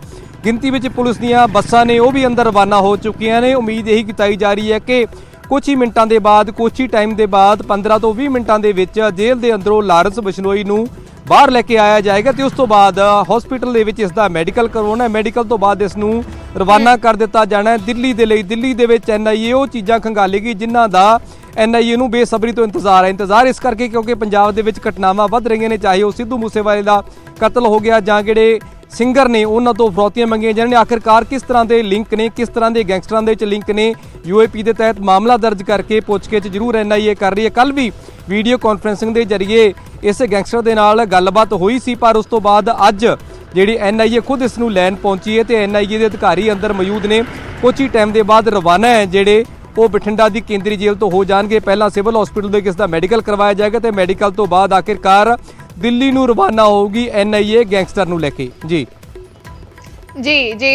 ਗਿਣਤੀ ਵਿੱਚ ਪੁਲਿਸ ਦੀਆਂ ਬੱਸਾਂ ਨੇ ਉਹ ਵੀ ਅੰਦਰ ਰਵਾਨਾ ਹੋ ਚੁੱਕੀਆਂ ਨੇ। ਉਮੀਦ ਇਹੀ ਕੀਤੀ ਜਾ ਰਹੀ ਹੈ ਕਿ ਕੁਝ ਹੀ ਮਿੰਟਾਂ ਦੇ ਬਾਅਦ, ਕੁਝ ਹੀ ਟਾਈਮ ਦੇ ਬਾਅਦ 15 ਤੋਂ 20 ਮਿੰਟਾਂ ਦੇ ਵਿੱਚ ਜੇਲ੍ਹ ਦੇ ਅੰਦਰੋਂ ਲਾਰੰਸ ਬਿਸ਼ਨੋਈ ਨੂੰ ਬਾਹਰ ਲੈ ਕੇ ਆਇਆ ਜਾਏਗਾ ਤੇ ਉਸ ਤੋਂ ਬਾਅਦ ਹਸਪੀਟਲ ਦੇ ਵਿੱਚ ਇਸ ਦਾ ਮੈਡੀਕਲ ਕਰਵਾਉਣਾ ਹੈ। ਮੈਡੀਕਲ ਤੋਂ ਬਾਅਦ ਇਸ ਨੂੰ ਰਵਾਨਾ ਕਰ ਦਿੱਤਾ ਜਾਣਾ ਹੈ ਦਿੱਲੀ ਦੇ ਲਈ। ਦਿੱਲੀ ਦੇ ਵਿੱਚ NIA ਉਹ ਚੀਜ਼ਾਂ ਖੰਗਾਲੇਗੀ ਜਿਨ੍ਹਾਂ ਦਾ NIA ਨੂੰ ਬੇਸਬਰੀ ਤੋਂ ਇੰਤਜ਼ਾਰ ਇਸ ਕਰਕੇ ਕਿਉਂਕਿ ਪੰਜਾਬ ਦੇ ਵਿੱਚ ਘਟਨਾਵਾਂ ਵੱਧ ਰਹੀਆਂ ਨੇ, ਚਾਹੇ ਉਹ ਸਿੱਧੂ ਮੂਸੇਵਾਲੇ ਦਾ ਕਤਲ ਹੋ ਗਿਆ ਜਾਂ ਜਿਹੜੇ ਸਿੰਗਰ ਨੇ ਉਹਨਾਂ ਤੋਂ ਫਰੌਤੀਆਂ ਮੰਗੀਆਂ ਜਾਣ ਨੇ। ਆਖਿਰਕਾਰ ਕਿਸ ਤਰ੍ਹਾਂ ਦੇ ਲਿੰਕ ਨੇ, ਕਿਸ ਤਰ੍ਹਾਂ ਦੇ ਗੈਂਗਸਟਰਾਂ ਦੇ ਵਿੱਚ ਲਿੰਕ ਨੇ, UAP ਦੇ ਤਹਿਤ ਮਾਮਲਾ ਦਰਜ ਕਰਕੇ ਪੁੱਛਗਿੱਛ ਜ਼ਰੂਰ NIA ਕਰ ਰਹੀ ਹੈ। ਕੱਲ ਵੀ ਵੀਡੀਓ ਕਾਨਫਰੰਸਿੰਗ ਦੇ ਜ਼ਰੀਏ ਇਸ ਗੈਂਗਸਟਰ ਦੇ ਨਾਲ ਗੱਲਬਾਤ ਹੋਈ ਸੀ, ਪਰ ਉਸ ਤੋਂ ਬਾਅਦ ਅੱਜ ਜਿਹੜੀ NIA ਖੁਦ ਇਸ ਨੂੰ ਲੈਣ ਪਹੁੰਚੀ ਹੈ ਤੇ NIA ਦੇ ਅਧਿਕਾਰੀ ਅੰਦਰ ਮੌਜੂਦ ਨੇ। ਕੁਝ ਹੀ ਟਾਈਮ ਦੇ ਬਾਅਦ ਰਵਾਨਾ ਹੈ ਜਿਹੜੇ ਉਹ ਬਠਿੰਡਾ ਦੀ ਕੇਂਦਰੀ ਜੇਲ੍ਹ ਤੋਂ ਹੋ ਜਾਣਗੇ। ਪਹਿਲਾਂ ਸਿਵਲ ਹਸਪੀਟਲ ਦੇ ਕਿਸ ਦਾ ਮੈਡੀਕਲ ਕਰਵਾਇਆ ਜਾਏਗਾ ਤੇ ਮੈਡੀਕਲ ਤੋਂ ਬਾਅਦ ਆਖਿਰਕਾਰ ਦਿੱਲੀ ਨੂੰ ਰਵਾਨਾ ਹੋਊਗੀ NIA ਗੈਂਗਸਟਰ ਨੂੰ ਲੈ ਕੇ। ਜੀ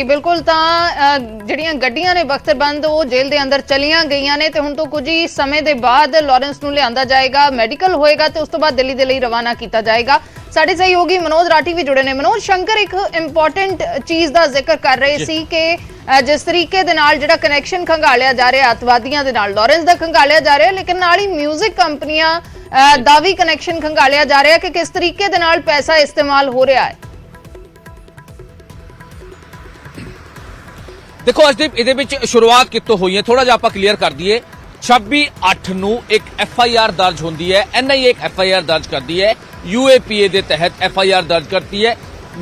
ਬਿਲਕੁਲ। ਤਾਂ ਜਿਹੜੀਆਂ ਗੱਡੀਆਂ ਨੇ ਬਖਤਰਬੰਦ ਉਹ ਜੇਲ੍ਹ ਦੇ ਅੰਦਰ ਚਲੀਆਂ ਗਈਆਂ ਨੇ ਤੇ ਹੁਣ ਤੋਂ ਕੁਝ ਹੀ ਸਮੇਂ ਦੇ ਬਾਅਦ ਲਾਰੈਂਸ ਨੂੰ ਲਿਆਂਦਾ ਜਾਏਗਾ, ਮੈਡੀਕਲ ਹੋਏਗਾ ਤੇ ਉਸ ਤੋਂ ਬਾਅਦ ਦਿੱਲੀ ਦੇ ਲਈ ਰਵਾਨਾ ਕੀਤਾ ਜਾਏਗਾ। ਸਾਡੇ ਸਹਿਯੋਗੀ ਮਨੋਜ ਰਾਠੀ ਵੀ ਜੁੜੇ ਨੇ। ਮਨੋਜ, ਸ਼ੰਕਰ ਇੱਕ ਇੰਪੋਰਟੈਂਟ ਚੀਜ਼ ਦਾ ਜ਼ਿਕਰ ਕਰ ਰਹੇ ਸੀ ਕਿ ਜਿਸ ਤਰੀਕੇ ਦੇ ਨਾਲ ਜਿਹੜਾ ਕਨੈਕਸ਼ਨ ਖੰਗਾਲਿਆ ਜਾ ਰਿਹਾ ਅੱਤਵਾਦੀਆਂ ਦੇ ਨਾਲ, ਲਾਰੈਂਸ ਦਾ ਖੰਗਾਲਿਆ ਜਾ ਰਿਹਾ, ਲੇਕਿਨ ਨਾਲ ਹੀ ਮਿਊਜ਼ਿਕ ਕੰਪਨੀਆਂ ਦਾ ਵੀ ਕਨੈਕਸ਼ਨ ਖੰਗਾਲਿਆ ਜਾ ਰਿਹਾ ਕਿ ਕਿਸ ਤਰੀਕੇ ਦੇ ਨਾਲ ਪੈਸਾ ਇਸਤੇਮਾਲ ਹੋ ਰਿਹਾ ਹੈ। देखो अर्शदीप, ਇਹਦੇ ਵਿੱਚ ਸ਼ੁਰੂਆਤ ਕਿੱਥੋਂ ਹੋਈ ਹੈ ਥੋੜਾ ਜਿਹਾ ਆਪਾਂ ਕਲੀਅਰ ਕਰ ਦਈਏ। 26/8 ਨੂੰ ਇੱਕ FIR ਦਰਜ ਹੁੰਦੀ ਹੈ, NIA ਇੱਕ FIR ਦਰਜ ਕਰਦੀ ਹੈ, UAPA ਦੇ ਤਹਿਤ FIR ਦਰਜ ਕਰਦੀ ਹੈ।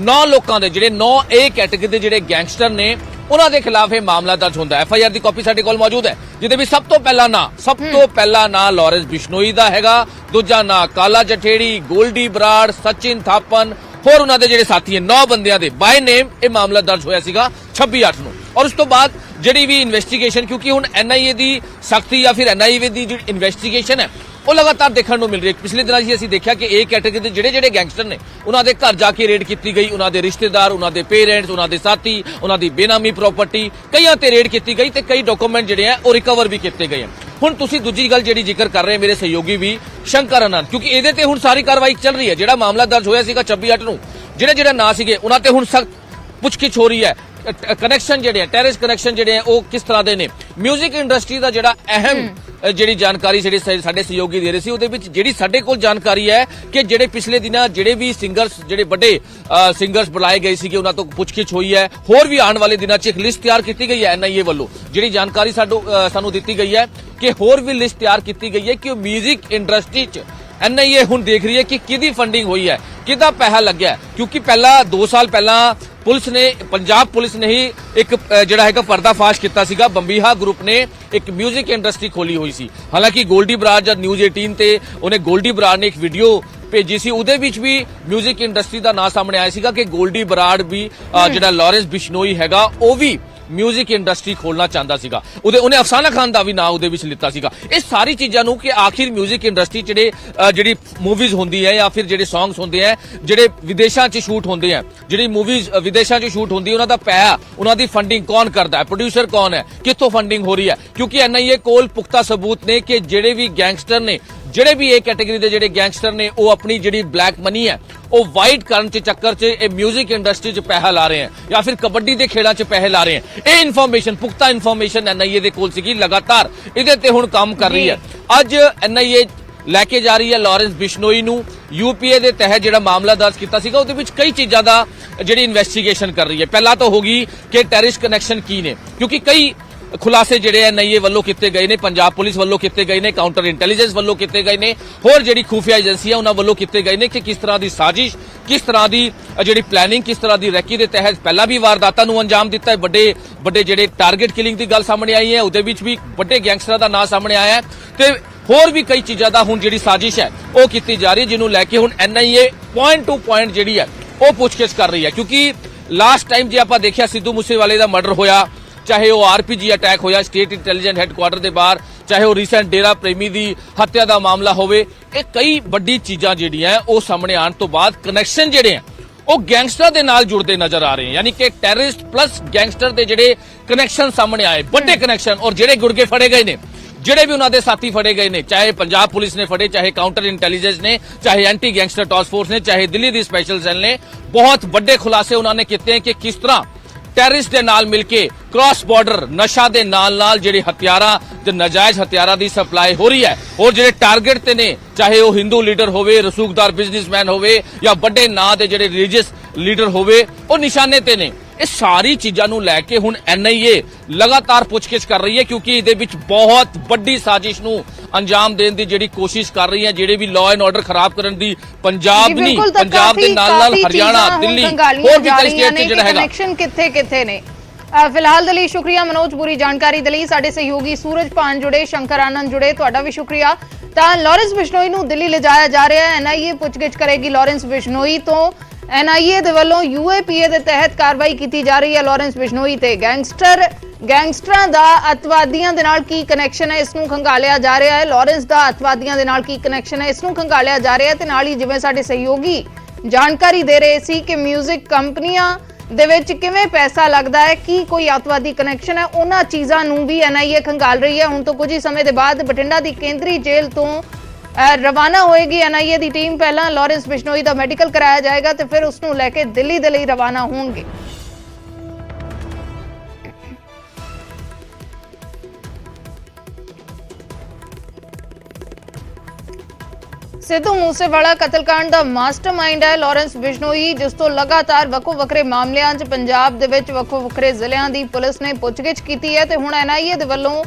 9 ਲੋਕਾਂ ਦੇ ਜਿਹੜੇ 9A ਕੈਟੇਗਰੀ ਦੇ ਜਿਹੜੇ ਗੈਂਗਸਟਰ ਨੇ ਉਹਨਾਂ ਦੇ ਖਿਲਾਫ ਇਹ ਮਾਮਲਾ ਦਰਜ ਹੁੰਦਾ ਹੈ। FIR ਦੀ ਕਾਪੀ ਸਾਡੇ ਕੋਲ ਮੌਜੂਦ ਹੈ ਜਿਹਦੇ ਵਿੱਚ ਸਭ ਤੋਂ ਪਹਿਲਾ ਨਾਂ ਲਾਰੈਂਸ ਬਿਸ਼ਨੋਈ ਦਾ ਹੈਗਾ, ਦੂਜਾ ਨਾਂ ਕਾਲਾ ਜਠੇੜੀ, ਗੋਲਡੀ ਬਰਾੜ, ਸਚਿਨ ਥਾਪਨ, ਹੋਰ ਉਹਨਾਂ ਦੇ ਜਿਹੜੇ ਸਾਥੀ ਹੈ 9 ਬੰਦਿਆਂ ਦੇ ਬਾਈ ਨੇਮ ਇਹ ਮਾਮਲਾ ਦਰਜ ਹੋਇਆ ਸੀਗਾ 26/8 ਨੂੰ। ਔਰ ਉਸ ਤੋਂ ਬਾਅਦ ਜਿਹੜੀ ਵੀ ਇਨਵੈਸਟੀਗੇਸ਼ਨ, ਕਿਉਂਕਿ ਹੁਣ NIA ਦੀ ਸਖਤੀ ਜਾਂ ਫਿਰ NIA ਦੀ ਜਿਹੜੀ ਇਨਵੈਸਟੀਗੇਸ਼ਨ ਹੈ ਉਹ ਲਗਾਤਾਰ ਦੇਖਣ ਨੂੰ ਮਿਲ ਰਹੀ ਹੈ। ਪਿਛਲੇ ਦਿਨਾਂ 'ਚ ਅਸੀਂ ਦੇਖਿਆ ਕਿ A ਕੈਟੇਗਰੀ ਦੇ ਜਿਹੜੇ ਗੈਂਗਸਟਰ ਨੇ ਉਹਨਾਂ ਦੇ ਘਰ ਜਾ ਕੇ ਰੇਡ ਕੀਤੀ ਗਈ, ਉਹਨਾਂ ਦੇ ਰਿਸ਼ਤੇਦਾਰ, ਉਹਨਾਂ ਦੇ ਪੇਰੈਂਟਸ, ਉਹਨਾਂ ਦੇ ਸਾਥੀ, ਉਹਨਾਂ ਦੀ ਬੇਨਾਮੀ ਪ੍ਰਾਪਰਟੀ ਕਈਆਂ ਤੇ ਰੇਡ ਕੀਤੀ ਗਈ ਤੇ ਕਈ ਡਾਕੂਮੈਂਟ ਜਿਹੜੇ ਆ ਉਹ ਰਿਕਵਰ ਵੀ ਕੀਤੇ ਗਏ। ਹੁਣ ਤੁਸੀਂ ਦੂਜੀ ਗੱਲ ਜਿਹੜੀ ਜ਼ਿਕਰ ਕਰ ਰਹੇ ਮੇਰੇ ਸਹਿਯੋਗੀ ਵੀ ਸ਼ੰਕਰ ਆਨੰਦ, ਕਿਉਂਕਿ ਇਹਦੇ ਤੇ ਹੁਣ ਸਾਰੀ ਕਾਰਵਾਈ ਚੱਲ ਰਹੀ ਹੈ। ਜਿਹੜਾ ਮਾਮਲਾ ਦਰਜ ਹੋਇਆ ਸੀਗਾ 26/8 ਨੂੰ, ਜਿਹੜੇ ਨਾਂ ਸੀਗੇ ਉਹਨਾਂ ਤੇ ਹੁਣ ਸਖਤ ਪੁੱਛਗਿੱਛ ਹੋ ਰਹੀ ਹੈ। ਕਨੈਕਸ਼ਨ ਜਿਹੜੇ ਆ, ਟੈਰਰਿਸਟ ਕਨੈਕਸ਼ਨ ਜਿਹੜੇ ਆ ਉਹ ਕਿਸ ਤਰ੍ਹਾਂ ਦੇ ਨੇ। ਮਿਊਜ਼ਿਕ ਇੰਡਸਟਰੀ ਦਾ ਜਿਹੜਾ ਅਹਿਮ ਜਿਹੜੀ ਜਾਣਕਾਰੀ ਜਿਹੜੇ ਸਾਡੇ ਸਹਿਯੋਗੀ ਦੇ ਰਹੇ ਸੀ ਉਹਦੇ ਵਿੱਚ ਜਿਹੜੀ ਸਾਡੇ ਕੋਲ ਜਾਣਕਾਰੀ ਹੈ ਕਿ ਜਿਹੜੇ ਪਿਛਲੇ ਦਿਨਾਂ ਜਿਹੜੇ ਵੀ ਸਿੰਗਰਸ, ਜਿਹੜੇ ਵੱਡੇ ਸਿੰਗਰਸ ਬੁਲਾਏ ਗਏ ਸੀਗੇ ਉਹਨਾਂ ਤੋਂ ਪੁੱਛਗਿੱਛ ਹੋਈ ਹੈ। ਹੋਰ ਵੀ ਆਉਣ ਵਾਲੇ ਦਿਨਾਂ 'ਚ ਇੱਕ ਲਿਸਟ ਤਿਆਰ ਕੀਤੀ ਗਈ ਹੈ NIA ਵੱਲੋਂ। ਜਿਹੜੀ ਜਾਣਕਾਰੀ ਸਾਨੂੰ ਦਿੱਤੀ ਗਈ ਹੈ ਕਿ ਹੋਰ ਵੀ ਲਿਸਟ ਤਿਆਰ ਕੀਤੀ ਗਈ ਹੈ ਕਿ ਮਿਊਜ਼ਿਕ ਇੰਡਸਟਰੀ 'ਚ NIA ਹੁਣ ਦੇਖ ਰਹੀ ਹੈ ਕਿ ਕਿਹਦੀ ਫੰਡਿੰਗ ਹੋਈ ਹੈ, ਕਿਹਦਾ ਪੈਸਾ ਲੱਗਿਆ। ਕਿਉਂਕਿ ਪਹਿਲਾਂ 2 ਸਾਲ ਪਹਿਲਾਂ ਪੁਲਿਸ ਨੇ, ਪੰਜਾਬ ਪੁਲਿਸ ਨੇ ਹੀ ਇੱਕ ਜਿਹੜਾ ਹੈਗਾ ਪਰਦਾਫਾਸ਼ ਕੀਤਾ ਸੀਗਾ। ਬੰਬੀਹਾ ਗਰੁੱਪ ਨੇ ਇੱਕ ਮਿਊਜ਼ਿਕ ਇੰਡਸਟਰੀ ਖੋਲੀ ਹੋਈ ਸੀ। ਹਾਲਾਂਕਿ ਗੋਲਡੀ ਬਰਾੜ ਜਦ ਨਿਊਜ਼ 18 ਤੇ ਉਹਨੇ ਗੋਲਡੀ ਬਰਾੜ ਨੇ ਇੱਕ ਵੀਡੀਓ ਭੇਜੀ ਸੀ, ਉਹਦੇ ਵਿੱਚ ਵੀ ਮਿਊਜ਼ਿਕ ਇੰਡਸਟਰੀ ਦਾ ਨਾਂ ਸਾਹਮਣੇ ਆਇਆ ਸੀਗਾ ਕਿ ਗੋਲਡੀ ਬਰਾੜ ਵੀ ਜਿਹੜਾ ਲਾਰੈਂਸ ਬਿਸ਼ਨੋਈ ਹੈਗਾ ਉਹ ਵੀ ਮਿਊਜ਼ਿਕ ਇੰਡਸਟਰੀ ਖੋਲਣਾ ਚਾਹੁੰਦਾ ਸੀਗਾ। ਉਹਨੇ ਅਫਸਾਨਾ ਖਾਨ ਦਾ ਵੀ ਨਾਂ ਉਹਦੇ ਵਿੱਚ ਲਿੱਤਾ ਸੀਗਾ। ਇਹ ਸਾਰੀ ਚੀਜ਼ਾਂ ਨੂੰ ਕਿ ਆਖਿਰ ਮਿਊਜ਼ਿਕ ਇੰਡਸਟਰੀ ਜਿਹੜੀ ਮੂਵੀਜ਼ ਹੁੰਦੀ ਹੈ ਜਾਂ ਫਿਰ ਜਿਹੜੇ ਸੌਂਗਸ ਹੁੰਦੇ ਆ ਜਿਹੜੇ ਵਿਦੇਸ਼ਾਂ 'ਚ ਸ਼ੂਟ ਹੁੰਦੇ ਆ, ਜਿਹੜੀ ਮੂਵੀਜ਼ ਵਿਦੇਸ਼ਾਂ 'ਚ ਸ਼ੂਟ ਹੁੰਦੀ ਉਹਨਾਂ ਦਾ ਪੈਸਾ, ਉਹਨਾਂ ਦੀ ਫੰਡਿੰਗ ਕੌਣ ਕਰਦਾ ਹੈ, ਪ੍ਰੋਡਿਊਸਰ ਕੌਣ ਹੈ, ਕਿੱਥੋਂ ਫੰਡਿੰਗ ਹੋ ਰਹੀ ਹੈ। ਕਿਉਂਕਿ NIA ਕੋਲ ਪੁਖਤਾ ਸਬੂਤ ਨੇ ਕਿ ਜਿਹੜੇ ਵੀ ਗੈਂਗਸਟਰ ਨੇ, ਜਿਹੜੇ ਵੀ A ਕੈਟੇਗਰੀ ਦੇ ਜਿਹੜੇ ਗੈਂਗਸਟਰ ਨੇ ਉਹ ਆਪਣੀ ਜਿਹੜੀ ਬਲੈਕ ਮਨੀ ਹੈ ਉਹ ਵਾਈਟ ਕਰਨ ਚ ਚੱਕਰ ਚ ਇਹ ਮਿਊਜ਼ਿਕ ਇੰਡਸਟਰੀ ਚ ਪੈਸਾ ਲਾ ਰਹੇ ਹਨ ਜਾਂ ਫਿਰ ਕਬੱਡੀ ਦੇ ਖੇਡਾਂ ਚ ਪੈਸੇ ਲਾ ਰਹੇ ਹਨ। ਇਹ ਇਨਫੋਰਮੇਸ਼ਨ, ਪੁਖਤਾ ਇਨਫੋਰਮੇਸ਼ਨ NIA ਦੇ ਕੋਲ ਸੀਗੀ, ਲਗਾਤਾਰ ਇਹਦੇ ਤੇ ਹੁਣ ਕੰਮ ਕਰ ਰਹੀ ਹੈ। ਅੱਜ NIA ਲੈ ਕੇ ਜਾ ਰਹੀ ਹੈ ਲਾਰੈਂਸ ਬਿਸ਼ਨੋਈ ਨੂੰ। UPA ਦੇ ਤਹਿਤ ਜਿਹੜਾ ਮਾਮਲਾ ਦਰਜ ਕੀਤਾ ਸੀਗਾ ਉਹਦੇ ਵਿੱਚ ਕਈ ਚੀਜ਼ਾਂ ਦਾ ਜਿਹੜੀ ਇਨਵੈਸਟੀਗੇਸ਼ਨ ਕਰ ਰਹੀ ਹੈ। ਪਹਿਲਾਂ ਤਾਂ ਹੋਗੀ ਕਿ ਟੈਰਰਿਸਟ ਕਨੈਕਸ਼ਨ ਕੀ ਨੇ, ਕਿਉਂਕਿ ਕਈ ਖੁਲਾਸੇ ਜਿਹੜੇ NIA ਵੱਲੋਂ ਕੀਤੇ ਗਏ ਨੇ, ਪੰਜਾਬ ਪੁਲਿਸ ਵੱਲੋਂ ਕੀਤੇ ਗਏ ਨੇ, ਕਾਊਂਟਰ ਇੰਟੈਲੀਜੈਂਸ ਵੱਲੋਂ ਕੀਤੇ ਗਏ ਨੇ, ਹੋਰ ਜਿਹੜੀ ਖੂਫੀਆ ਏਜੰਸੀਆਂ ਉਹਨਾਂ ਵੱਲੋਂ ਕੀਤੇ ਗਏ ਨੇ ਕਿ ਕਿਸ ਤਰ੍ਹਾਂ ਦੀ ਸਾਜ਼ਿਸ਼, ਕਿਸ ਤਰ੍ਹਾਂ ਦੀ ਜਿਹੜੀ ਪਲੈਨਿੰਗ, ਕਿਸ ਤਰ੍ਹਾਂ ਦੀ ਰੈਕੀ ਦੇ ਤਹਿਤ ਪਹਿਲਾਂ ਵੀ ਵਾਰਦਾਤਾਂ ਨੂੰ ਅੰਜਾਮ ਦਿੱਤਾ ਹੈ। ਵੱਡੇ ਜਿਹੜੇ ਟਾਰਗੇਟ ਕਿਲਿੰਗ ਦੀ ਗੱਲ ਸਾਹਮਣੇ ਆਈ ਹੈ, ਉਹਦੇ ਵਿੱਚ ਵੀ ਵੱਡੇ ਗੈਂਗਸਟਰਾਂ ਦਾ ਨਾਂ ਸਾਹਮਣੇ ਆਇਆ ਹੈ ਤੇ ਹੋਰ ਵੀ ਕਈ ਚੀਜ਼ਾਂ ਦਾ ਹੁਣ ਜਿਹੜੀ ਸਾਜ਼ਿਸ਼ ਹੈ ਉਹ ਕੀਤੀ ਜਾ ਰਹੀ ਹੈ, ਜਿਹਨੂੰ ਲੈ ਕੇ ਹੁਣ NIA ਪੁਆਇੰਟ ਟੂ ਪੁਆਇੰਟ ਜਿਹੜੀ ਹੈ ਉਹ ਪੁੱਛਗਿੱਛ ਕਰ ਰਹੀ ਹੈ। ਕਿਉਂਕਿ ਲਾਸਟ ਟਾਈਮ ਜੇ ਆਪਾਂ ਦੇਖਿਆ ਸਿੱਧੂ ਮੂਸੇਵਾਲੇ ਦਾ ਮਰਡਰ ਹੋਇਆ, ਚਾਹੇ ਉਹ RPG ਅਟੈਕ ਹੋਇਆ ਸਟੇਟ ਇੰਟੈਲੀਜੈਂਸ ਹੈੱਡਕੁਆਟਰ ਦੇ ਬਾਹਰ, ਚਾਹੇ ਉਹ ਰੀਸੈਂਟ ਡੇਰਾ ਪ੍ਰੇਮੀ ਦੀ ਹੱਤਿਆ ਦਾ ਮਾਮਲਾ ਹੋਵੇ, ਇਹ ਕਈ ਵੱਡੀ ਚੀਜ਼ਾਂ ਜਿਹੜੀਆਂ ਉਹ ਸਾਹਮਣੇ ਆਉਣ ਤੋਂ ਬਾਅਦ ਕਨੈਕਸ਼ਨ ਜਿਹੜੇ ਆ ਉਹ ਗੈਂਗਸਟਰ ਦੇ ਨਾਲ ਜੁੜਦੇ ਨਜ਼ਰ ਆ ਰਹੇ ਹਨ। ਯਾਨੀ ਕਿ ਟੈਰਰਿਸਟ ਪਲੱਸ ਗੈਂਗਸਟਰ ਦੇ ਜਿਹੜੇ ਕਨੈਕਸ਼ਨ ਸਾਹਮਣੇ ਆਏ, ਵੱਡੇ ਕਨੈਕਸ਼ਨ, ਔਰ ਜਿਹੜੇ ਗੁਰਗੇ ਫੜੇ ਗਏ ਨੇ, ਜਿਹੜੇ ਵੀ ਉਹਨਾਂ ਦੇ ਸਾਥੀ ਫੜੇ ਗਏ ਨੇ, ਚਾਹੇ ਪੰਜਾਬ ਪੁਲਿਸ ਨੇ ਫੜੇ, ਚਾਹੇ ਕਾਊਂਟਰ ਇੰਟੈਲੀਜੈਂਸ ਨੇ, ਚਾਹੇ ਐਂਟੀ ਗੈਂਗਸਟਰ ਟਾਸਕ ਫੋਰਸ ਨੇ, ਚਾਹੇ ਦਿੱਲੀ ਦੀ ਸਪੈਸ਼ਲ ਸੈੱਲ ਨੇ, ਬਹੁਤ ਵੱਡੇ ਖੁਲਾਸੇ ਉਹਨਾਂ ਨੇ ਕੀਤੇ ਕਿ ਕਿਸ ਤਰ੍ਹਾਂ ਟੈਰਰਿਸਟ ਦੇ ਨਾਲ ਮਿਲ ਕੇ ਕ੍ਰਾਸ ਬਾਰਡਰ ਨਸ਼ਾ ਦੇ ਨਾਲ ਜਿਹੜੇ ਹਥਿਆਰਾਂ ਤੇ ਨਜਾਇਜ਼ ਹਥਿਆਰਾਂ ਦੀ ਸਪਲਾਈ ਹੋ ਰਹੀ ਹੈ ਔਰ ਜਿਹੜੇ ਟਾਰਗੇਟ ਤੇ ਨੇ, ਚਾਹੇ ਉਹ ਹਿੰਦੂ ਲੀਡਰ ਹੋਵੇ, ਰਸੂਖਦਾਰ ਬਿਜ਼ਨਸਮੈਨ ਹੋਵੇ ਜਾਂ ਵੱਡੇ ਨਾਂ ਦੇ ਜਿਹੜੇ ਰਿਲੀਜੀਅਸ ਲੀਡਰ ਹੋਵੇ, ਉਹ ਨਿਸ਼ਾਨੇ ਤੇ ਨੇ। ਇਹ ਸਾਰੀ ਚੀਜ਼ਾਂ ਨੂੰ ਲੈ ਕੇ ਹੁਣ NIA ਲਗਾਤਾਰ ਪੁੱਛਗਿੱਛ ਕਰ ਰਹੀ ਹੈ ਕਿਉਂਕਿ ਇਹਦੇ ਵਿੱਚ ਬਹੁਤ ਵੱਡੀ ਸਾਜ਼ਿਸ਼ ਨੂੰ ਅੰਜਾਮ ਦੇਣ ਦੀ ਜਿਹੜੀ ਕੋਸ਼ਿਸ਼ ਕਰ ਰਹੀ ਹੈ, ਜਿਹੜੇ ਵੀ ਲਾਅ ਐਂਡ ਆਰਡਰ ਖਰਾਬ ਕਰਨ ਦੀ ਪੰਜਾਬ ਨਹੀਂ, ਪੰਜਾਬ ਦੇ ਨਾਲ ਹਰਿਆਣਾ, ਦਿੱਲੀ ਹੋਰ ਵੀ ਕਈ ਸਟੇਟ ਤੇ ਜਿਹੜਾ ਹੈਗਾ ਕਨੈਕਸ਼ਨ ਕਿੱਥੇ ਨੇ। ਫਿਲਹਾਲ ਦੇ ਲਈ ਸ਼ੁਕਰੀਆ ਮਨੋਜ, ਪੂਰੀ ਜਾਣਕਾਰੀ ਦੇ ਲਈ। ਸਾਡੇ ਸਹਿਯੋਗੀ ਸੂਰਜ ਪਾਨ ਜੁੜੇ, ਸ਼ੰਕਰ ਆਨੰਦ ਜੁੜੇ, ਤੁਹਾਡਾ ਵੀ ਸ਼ੁਕਰੀਆ। ਤਾਂ ਲਾਰੈਂਸ ਬਿਸ਼ਨੋਈ ਨੂੰ ਦਿੱਲੀ ਲਿਜਾਇਆ ਜਾ ਰਿਹਾ ਹੈ। NIA ਪੁੱਛਗਿੱਛ ਕਰੇਗੀ ਲਾਰੈਂਸ ਬਿਸ਼ਨੋਈ ਤੋਂ। NIA ਦੇ ਵੱਲੋਂ UAPA ਦੇ ਤਹਿਤ ਕਾਰਵਾਈ ਕੀਤੀ ਜਾ ਰਹੀ ਹੈ ਲਾਰੈਂਸ ਬਿਸ਼ਨੋਈ ਤੇ। ਗੈਂਗਸਟਰਾਂ ਦਾ ਅਤਵਾਦੀਆਂ ਦੇ ਨਾਲ ਕੀ ਕਨੈਕਸ਼ਨ ਹੈ, ਇਸ ਨੂੰ ਖੰਗਾਲਿਆ ਜਾ ਰਿਹਾ ਹੈ। ਲਾਰੈਂਸ ਦਾ ਅਤਵਾਦੀਆਂ ਦੇ ਨਾਲ ਕੀ ਕਨੈਕਸ਼ਨ ਹੈ, ਇਸ ਨੂੰ ਖੰਗਾਲਿਆ ਜਾ ਰਿਹਾ ਹੈ। ਤੇ ਨਾਲ ਹੀ ਜਿਵੇਂ ਸਾਡੇ ਸਹਿਯੋਗੀ ਜਾਣਕਾਰੀ ਦੇ ਰਹੇ ਸੀ ਕਿ ਮਿਊਜ਼ਿਕ ਕੰਪਨੀਆਂ ਦੇ ਵਿੱਚ ਕਿਵੇਂ ਪੈਸਾ ਲੱਗਦਾ ਹੈ, ਕੀ ਕੋਈ ਅਤਵਾਦੀ ਕਨੈਕਸ਼ਨ ਹੈ, ਉਹਨਾਂ ਚੀਜ਼ਾਂ ਨੂੰ ਵੀ NIA ਖੰਗਾਲ ਰਹੀ ਹੈ। ਹੁਣ ਤੋਂ ਕੁਝ ਹੀ ਸਮੇਂ ਦੇ ਬਾਅਦ ਬਠਿੰਡਾ ਦੀ ਕੇਂਦਰੀ ਜੇਲ੍ਹ ਤੋਂ ਰਵਾਨਾ ਹੋਏਗੀ NIA ਦੀ ਟੀਮ। ਪਹਿਲਾਂ ਲਾਰੈਂਸ ਬਿਸ਼ਨੋਈ ਦਾ ਮੈਡੀਕਲ ਕਰਾਇਆ ਜਾਏਗਾ ਤੇ ਫਿਰ ਉਸ ਨੂੰ ਲੈ ਕੇ ਦਿੱਲੀ ਦੇ ਲਈ ਰਵਾਨਾ ਹੋਣਗੇ। ਸਿੱਧੂ ਮੂਸੇਵਾਲਾ ਕਤਲकांड ਦਾ ਮਾਸਟਰਮਾਈਂਡ ਹੈ ਲਾਰੈਂਸ ਬਿਸ਼ਨੋਈ, ਜਿਸ ਤੋਂ ਲਗਾਤਾਰ ਵੱਖੋ ਵੱਖਰੇ ਮਾਮਲਿਆਂ 'ਚ ਪੰਜਾਬ ਦੇ ਵਿੱਚ ਵੱਖੋ ਵੱਖਰੇ ਜ਼ਿਲ੍ਹਿਆਂ ਦੀ ਪੁਲਿਸ ਨੇ ਪੁੱਛਗਿੱਛ ਕੀਤੀ ਹੈ ਤੇ ਹੁਣ NIA ਦੇ ਵੱਲੋਂ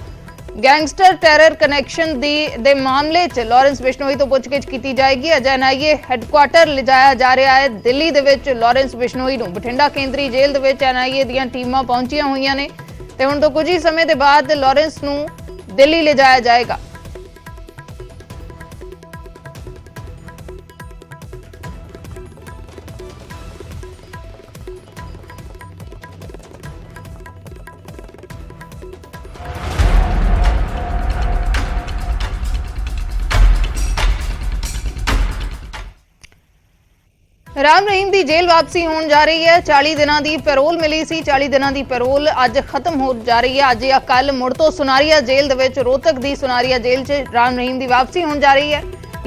ਗੈਂਗਸਟਰ ਟੈਰਰ ਕਨੈਕਸ਼ਨ ਦੇ ਮਾਮਲੇ 'ਚ ਲਾਰੈਂਸ ਬਿਸ਼ਨੋਈ ਤੋਂ ਪੁੱਛਗਿੱਛ ਕੀਤੀ ਜਾਏਗੀ। ਅੱਜ NIA ਹੈੱਡਕੁਆਰਟਰ ਲਿਜਾਇਆ ਜਾ ਰਿਹਾ ਹੈ ਦਿੱਲੀ ਦੇ ਵਿੱਚ ਲਾਰੈਂਸ ਬਿਸ਼ਨੋਈ ਨੂੰ। ਬਠਿੰਡਾ ਕੇਂਦਰੀ ਜੇਲ੍ਹ ਦੇ ਵਿੱਚ NIA ਦੀਆਂ ਟੀਮਾਂ ਪਹੁੰਚੀਆਂ ਹੋਈਆਂ ਨੇ ਤੇ ਹੁਣ ਤੋਂ ਕੁਝ ਹੀ ਸਮੇਂ ਦੇ ਬਾਅਦ ਲਾਰੈਂਸ ਨੂੰ ਦਿੱਲੀ ਲਿਜਾਇਆ ਜਾਏਗਾ। ਰਾਮ ਰਹੀਮ ਦੀ ਜੇਲ੍ਹ ਵਾਪਸੀ ਹੋਣ ਜਾ ਰਹੀ ਹੈ। 40 ਦਿਨਾਂ ਦੀ ਪੈਰੋਲ ਮਿਲੀ ਸੀ। 40 ਦਿਨਾਂ ਦੀ ਪੈਰੋਲ ਅੱਜ ਖਤਮ ਹੋ ਜਾ ਰਹੀ ਹੈ। ਅੱਜ ਜਾਂ ਕੱਲ ਮੁੜ ਤੋਂ ਸੁਨਾਰੀਆ ਜੇਲ੍ਹ ਦੇ ਵਿੱਚ, ਰੋਹਤਕ ਦੀ ਸੁਨਾਰੀਆ ਜੇਲ੍ਹ 'ਚ ਰਾਮ ਰਹੀਮ ਦੀ ਵਾਪਸੀ ਹੋਣ ਜਾ ਰਹੀ ਹੈ।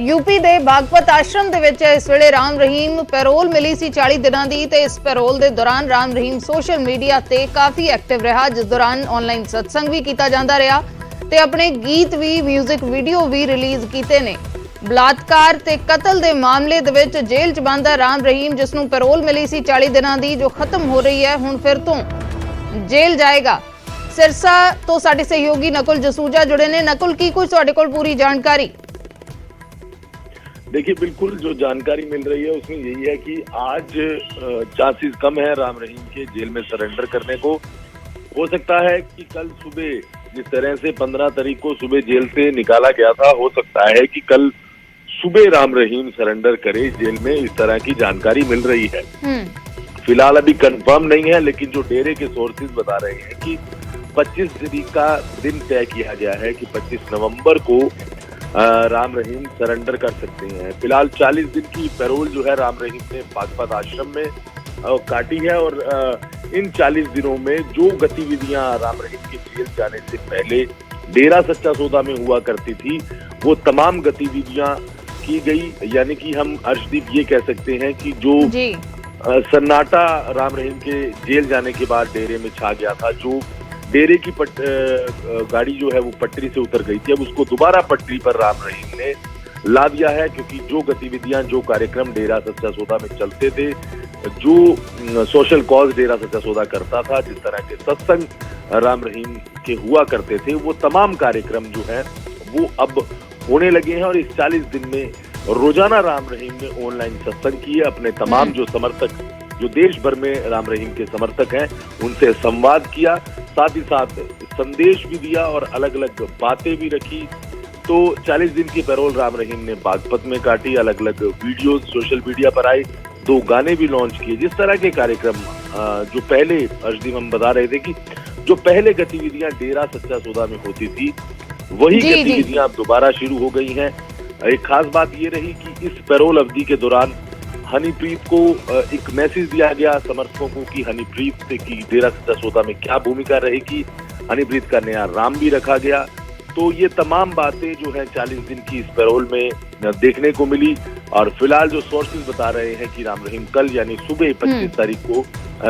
UP ਦੇ ਬਾਗਪਤ ਆਸ਼ਰਮ ਦੇ ਵਿੱਚ ਇਸ ਵੇਲੇ ਰਾਮ ਰਹੀਮ ਪੈਰੋਲ ਮਿਲੀ ਸੀ 40 ਦਿਨਾਂ ਦੀ ਤੇ ਇਸ ਪੈਰੋਲ ਦੇ ਦੌਰਾਨ ਰਾਮ ਰਹੀਮ ਸੋਸ਼ਲ ਮੀਡੀਆ ਤੇ ਕਾਫੀ ਐਕਟਿਵ ਰਿਹਾ, ਜਿਸ ਦੌਰਾਨ ਆਨਲਾਈਨ ਸਤਸੰਗ ਵੀ ਕੀਤਾ ਜਾਂਦਾ ਰਿਹਾ ਤੇ ਆਪਣੇ ਗੀਤ ਵੀ, ਮਿਊਜ਼ਿਕ ਵੀਡੀਓ ਵੀ ਰਿਲੀਜ਼ ਕੀਤੇ ਨੇ। ਬਲਾਤਕਾਰ ਤੇ ਕਤਲ ਦੇ ਮਾਮਲੇ ਦੇ ਵਿੱਚ ਜੇਲ੍ਹ 'ਚ ਬੰਦ ਹੈ ਰਾਮ ਰਹੀਮ, ਜਿਸ ਨੂੰ ਪੈਰੋਲ ਮਿਲੀ ਸੀ 40 ਦਿਨਾਂ ਦੀ, ਜੋ ਖਤਮ ਹੋ ਰਹੀ ਹੈ। ਹੁਣ ਫਿਰ ਤੋਂ ਜੇਲ੍ਹ ਜਾਏਗਾ। ਸਿਰਸਾ ਤੋਂ ਸਾਡੇ ਸਹਿਯੋਗੀ ਨकुल जसूजा जुड़े ने। नकुल, की कुछ ਤੁਹਾਡੇ ਕੋਲ पूरी जानकारी? देखिए, बिल्कुल जो जानकारी मिल रही है उसमें यही है कि आज चांसेस कम है राम रहीम के जेल में सरेंडर करने को। हो सकता है कि कल सुबह जिस तरह से 15 तारीख को सुबह जेल से निकाला गया था, हो सकता है कि कल सुबह राम रहीम सरेंडर करे जेल में, इस तरह की जानकारी मिल रही है। फिलहाल अभी कंफर्म नहीं है, लेकिन जो डेरे के सोर्सेज बता रहे हैं कि 25 तारीख का दिन तय किया गया है कि 25 नवंबर को राम रहीम सरेंडर कर सकते हैं। फिलहाल 40 दिन की पैरोल जो है राम रहीम ने बागपत आश्रम में काटी है और इन 40 दिनों में जो गतिविधियां राम रहीम के जेल जाने से पहले डेरा सच्चा सौदा में हुआ करती थी, वो तमाम गतिविधियां की गई। यानी कि हम अर्शदीप ये कह सकते हैं कि जो सन्नाटा राम रहीम के जेल जाने के बाद डेरे में छा गया था, जो डेरे की गाड़ी जो है वो पटरी से उतर गई थी, अब उसको दोबारा पटरी पर राम रहीम ने ला दिया है। क्योंकि जो गतिविधियां, जो कार्यक्रम डेरा सच्चा सौदा में चलते थे, जो सोशल कॉज डेरा सच्चा सौदा करता था, जिस तरह के सत्संग राम रहीम के हुआ करते थे, वो तमाम कार्यक्रम जो है वो अब होने लगे हैं। और इस 40 दिन में रोजाना राम रहीम ने ऑनलाइन सत्संग किए। अपने तमाम जो समर्थक, जो देश भर में राम रहीम के समर्थक हैं, उनसे संवाद किया, साथ ही साथ संदेश भी दिया और अलग अलग बातें भी रखी। तो 40 दिन की पैरोल राम रहीम ने बागपत में काटी। अलग अलग वीडियोस सोशल मीडिया पर आए, 2 गाने भी लॉन्च किए। जिस तरह के कार्यक्रम जो पहले अर्शदीप हम बता रहे थे कि जो पहले गतिविधियां डेरा सच्चा सौदा में होती थी, वही गतिविधियां अब दोबारा शुरू हो गई हैं। एक खास बात ये रही कि इस पैरोल अवधि के दौरान हनीप्रीत को एक मैसेज दिया गया समर्थकों को कि हनीप्रीत की डेरा सच्चा सौदा में क्या भूमिका रहेगी। हनीप्रीत का नया नाम भी रखा गया। तो ये तमाम बातें जो है 40 दिन की इस पैरोल में देखने को मिली। और फिलहाल जो सोर्सेज बता रहे हैं कि राम रहीम कल यानी सुबह 25 तारीख को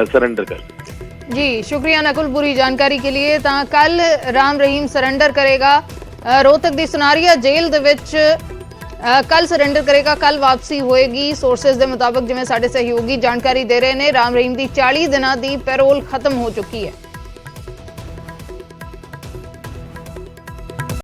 सरेंडर कर सकते हैं। जी शुक्रिया नकुल पूरी जानकारी के लिए। ਤਾਂ ਕੱਲ ਰਾਮ ਰਹੀਮ ਸਰੈਂਡਰ ਕਰੇਗਾ ਰੋਹਤਕ ਦੀ ਸੁਨਾਰੀਆ ਜੇਲ੍ਹ ਦੇ ਵਿੱਚ ਕੱਲ ਸਰੈਂਡਰ ਕਰੇਗਾ, ਕੱਲ ਵਾਪਸੀ ਹੋਏਗੀ। ਸੋਰਸਸ ਦੇ ਮੁਤਾਬਕ ਜਿਵੇਂ ਸਾਡੇ ਸਹਿਯੋਗੀ ਜਾਣਕਾਰੀ ਦੇ ਰਹੇ ਨੇ ਰਾਮ ਰਹੀਮ ਦੀ 40 ਦਿਨਾਂ ਦੀ ਪੈਰੋਲ ਖਤਮ ਹੋ ਚੁੱਕੀ ਹੈ।